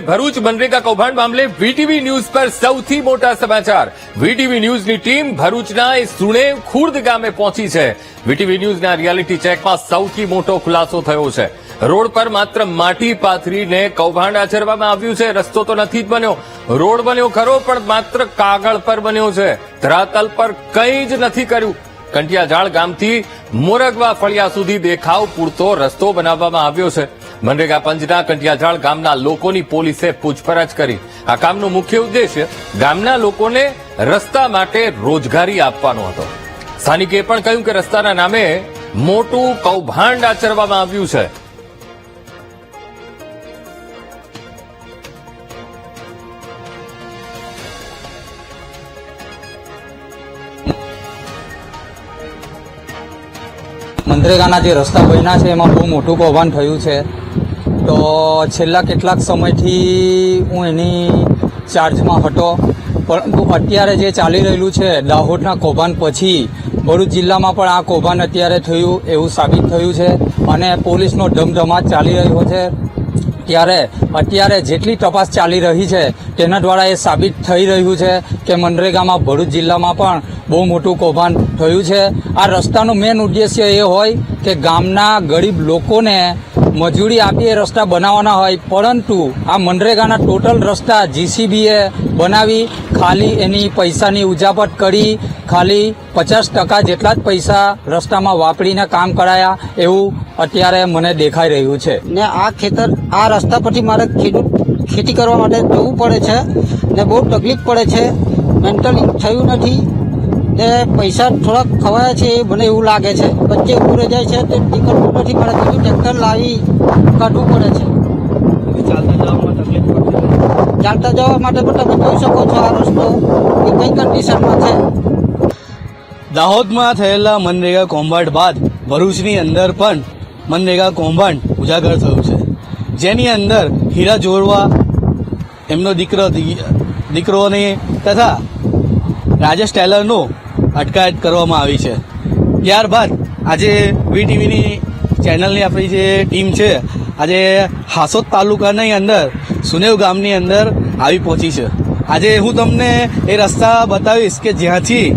ભરૂચ મનરેગા કૌભાંડ મામલે VTV news પર સૌથી મોટા સમાચાર। વીટીવી ન્યૂઝની ટીમ ભરૂચના સુણેવ ખુર્દ ગામે પહોંચી છે। વીટીવી ન્યૂઝના રિયાલિટી ચેકમાં સૌથી મોટો ખુલાસો થયો છે। રોડ પર માત્ર માટી પાથરીને કૌભાંડ આચરવામાં આવ્યું છે। રસ્તો તો નથી જ બન્યો, રોડ બન્યો ખરો પણ માત્ર કાગળ પર બન્યો છે, ધરાતલ પર કંઈ જ નથી કર્યું। કંટિયાજાળ ગામથી મોરગવા ફળિયા સુધી દેખાવ પૂરતો રસ્તો બનાવવામાં આવ્યો છે। મનરેગા પંચના કંટિયાજાળ ગામના લોકોની પોલીસે પૂછપરછ કરી। આ કામનો મુખ્ય ઉદ્દેશ્ય ગામના લોકોને રસ્તા માટે રોજગારી આપવાનો હતો। સ્થાનિકે પણ કહ્યું કે રસ્તાના નામે મોટું કૌભાંડ આચરવામાં આવ્યું છે। મનરેગાના જે રસ્તા બન્યા છે એમાં બહુ મોટું કૌભાંડ થયું છે। તો છેલ્લા કેટલાક સમયથી હું એની ચાર્જમાં હતો, પરંતુ અત્યારે જે ચાલી રહેલું છે દાહોદના કૌભાંડ પછી ભરૂચ જિલ્લામાં પણ આ કૌભાંડ અત્યારે થયું એવું સાબિત થયું છે અને પોલીસનો ધમધમાટ ચાલી રહ્યો છે। ત્યારે અત્યારે જેટલી તપાસ ચાલી રહી છે તેના દ્વારા એ સાબિત થઈ રહ્યું છે કે મનરેગામાં ભરૂચ જિલ્લામાં પણ બહુ મોટું કૌભાંડ થયું છે। આ રસ્તાનો મેન ઉદ્દેશ્ય એ હોય કે ગામના ગરીબ લોકોને મજૂરી આપી એ રસ્તા બનાવવાના હોય, પરંતુ આ મનરેગાના ટોટલ રસ્તા જીસીબીએ બનાવી ખાલી એની પૈસાની ઉજાપટ કરી ખાલી 50% જેટલા જ પૈસા રસ્તામાં વાપરીને કામ કરાયા એવું અત્યારે મને દેખાઈ રહ્યું છે। ને આ રસ્તા પરથી મારે ખેતી કરવા માટે જવું પડે છે ને બહુ તકલીફ પડે છે, મેન્ટલી થયું નથી ને પૈસા થોડાક ખવાયા છે એ મને એવું લાગે છે। વચ્ચે ઉભું રહી જાય છે તો નીકળવું નથી, મારે બીજું ટ્રેક્ટર લાવી કાઢવું પડે છે। ચાલતા જવા માટે પણ તમે જોઈ શકો છો આ રસ્તો એ કઈ કન્ડિશનમાં છે। દાહોદમાં થયેલા મનરેગા કૌભાંડ બાદ ભરૂચની અંદર પણ મનરેગા કૌભાંડ ઉજાગર થયું છે, જેની અંદર હીરા જોડવા એમનો દીકરોને તથા રાજેશ ટેલરનો અટકાયત કરવામાં આવી છે। ત્યારબાદ આજે વીટીવીની ચેનલની આપણી જે ટીમ છે આજે હાસોદ તાલુકાની અંદર સુનેવ ગામની અંદર આવી પહોંચી છે। આજે હું તમને એ રસ્તા બતાવીશ કે જ્યાંથી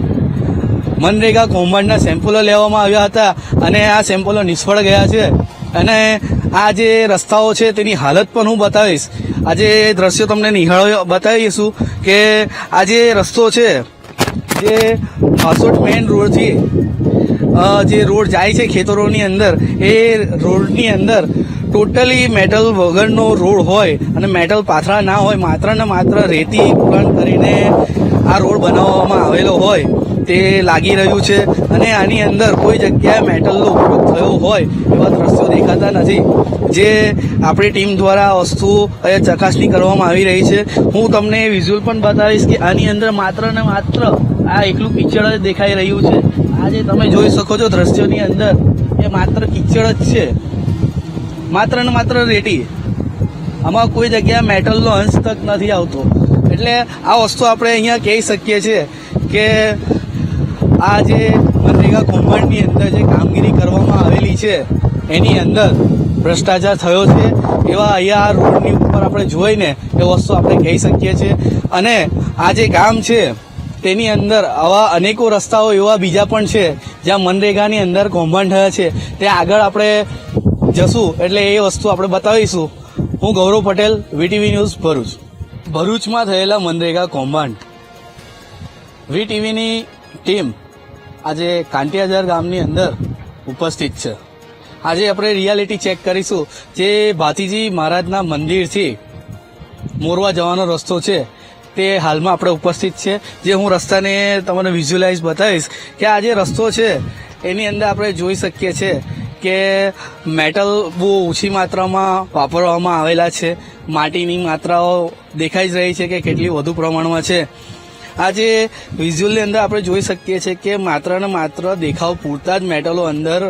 મનરેગા કૌભાંડના સેમ્પલો લેવામાં આવ્યા હતા અને આ સેમ્પલો નિષ્ફળ ગયા છે, અને આ જે રસ્તાઓ છે તેની હાલત પણ હું બતાવીશ। આજે દ્રશ્યો તમને નિહાળો બતાવીશું કે આ જે રસ્તો છે જે હાસોડ મેઇન રોડથી જે રોડ જાય છે ખેતરોની અંદર, એ રોડની અંદર ટોટલી મેટલ વગરનો રોડ હોય અને મેટલ પાથરા ના હોય, માત્ર ને માત્ર રેતી પૂરણ કરીને આ રોડ બનાવવામાં આવેલો હોય તે લાગી રહ્યું છે। અને આની અંદર કોઈ જગ્યાએ મેટલનો ઉપયોગ થયો હોય એવા દ્રશ્યો દેખાતા નથી, જે આપણી ટીમ દ્વારા આ વસ્તુ ચકાસણી કરવામાં આવી રહી છે। હું તમને વિઝ્યુઅલ પણ બતાવીશ કે આની અંદર માત્ર ને માત્ર આ એકલું કિચડ જ દેખાઈ રહ્યું છે। આ જે તમે જોઈ શકો છો દ્રશ્યોની અંદર એ માત્ર કિચડ જ છે, માત્ર ને માત્ર રેતી, આમાં કોઈ જગ્યાએ મેટલનો અંશ તક નથી આવતો। એટલે આ વસ્તુ આપણે અહીંયા કહી શકીએ છીએ કે આ જે મનરેગા કૌભાંડની અંદર જે કામગીરી કરવામાં આવેલી છે એની અંદર ભ્રષ્ટાચાર થયો છે એવા અહીંયા આ રોડની ઉપર આપણે જોઈને એ વસ્તુ આપણે કહી શકીએ છીએ। અને આ જે ગામ છે તેની અંદર આવા અનેકો રસ્તાઓ એવા બીજા પણ છે જ્યાં મનરેગાની અંદર કૌભાંડ થયા છે, ત્યાં આગળ આપણે જશું એટલે એ વસ્તુ આપણે બતાવીશું। હું ગૌરવ પટેલ, વીટીવી ન્યૂઝ ભરૂચ। ભરૂચમાં થયેલા મનરેગા કૌભાંડ વીટીવીની ટીમ આજે કાંટિયાજાર ગામની અંદર ઉપસ્થિત છે। આજે આપણે રિયાલિટી ચેક કરીશું જે ભાતીજી મહારાજના મંદિરથી મોરવા જવાનો રસ્તો છે તે હાલમાં આપણે ઉપસ્થિત છે। જે હું રસ્તાને તમને વિઝ્યુઅલાઇઝ બતાવીશ કે આ જે રસ્તો છે એની અંદર આપણે જોઈ શકીએ છીએ કે મેટલ બહુ ઓછી માત્રામાં વાપરવામાં આવેલા છે, માટીની માત્રાઓ દેખાઈ જ રહી છે કે કેટલી વધુ પ્રમાણમાં છે। આજે વિઝ્યુઅલની અંદર આપણે જોઈ શકીએ છીએ કે માત્ર ને માત્ર દેખાવ પૂરતા જ મેટલો અંદર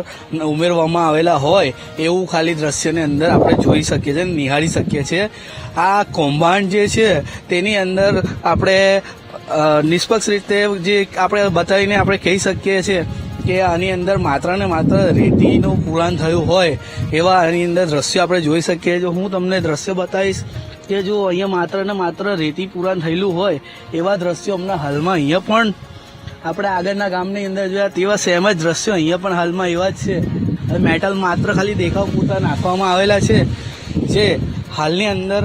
ઉમેરવામાં આવેલા હોય એવું ખાલી દ્રશ્યની અંદર આપણે જોઈ શકીએ છીએ, નિહાળી શકીએ છીએ। આ કૌભાંડ જે છે તેની અંદર આપણે નિષ્પક્ષ રીતે જે આપણે બતાવીને આપણે કહી શકીએ છીએ કે આની અંદર માત્ર ને માત્ર રેતીનું પુરાણ થયું હોય એવા આની અંદર દ્રશ્યો આપણે જોઈ શકીએ। જો હું તમને દ્રશ્ય બતાવીશ કે જો અહીંયા માત્ર ને માત્ર રેતી પુરાણ થયેલું હોય એવા દ્રશ્યો હમણાં હાલમાં અહીંયા પણ આપણે આગળના ગામની અંદર જોયા તેવા સેમ જ દ્રશ્યો અહીંયા પણ હાલમાં એવા જ છે. હવે મેટલ માત્ર ખાલી દેખાવ પૂરતા નાખવામાં આવેલા છે. જે હાલની અંદર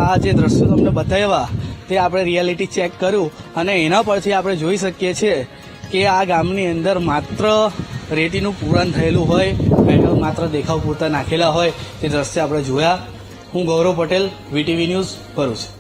આ જે દ્રશ્યો તમને બતાવ્યા તે આપણે રિયાલિટી ચેક કર્યું અને એના પરથી આપણે જોઈ શકીએ છીએ કે આ ગામની અંદર માત્ર રેતીનું પુરાણ થયેલું હોય, મેટલ માત્ર દેખાવ પૂરતા નાખેલા હોય તે દ્રશ્ય આપણે જોયા. હું ગૌરવ પટેલ, VTV ન્યૂઝ ભરૂચ.